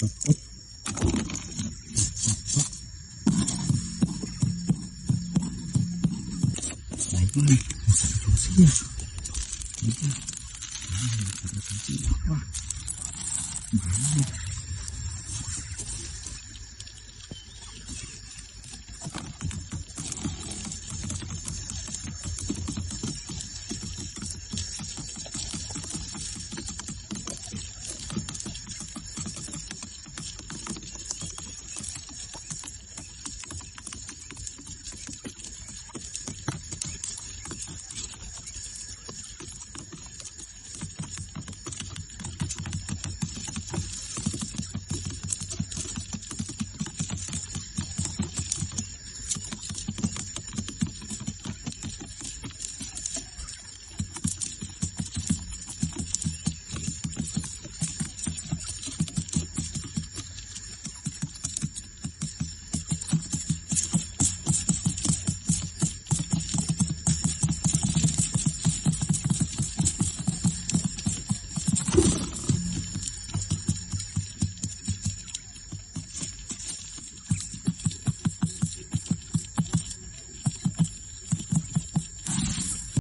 Này, một sản phẩm xí nha. Đấy chưa? Đó là một sản phẩm xí nhỏ quá.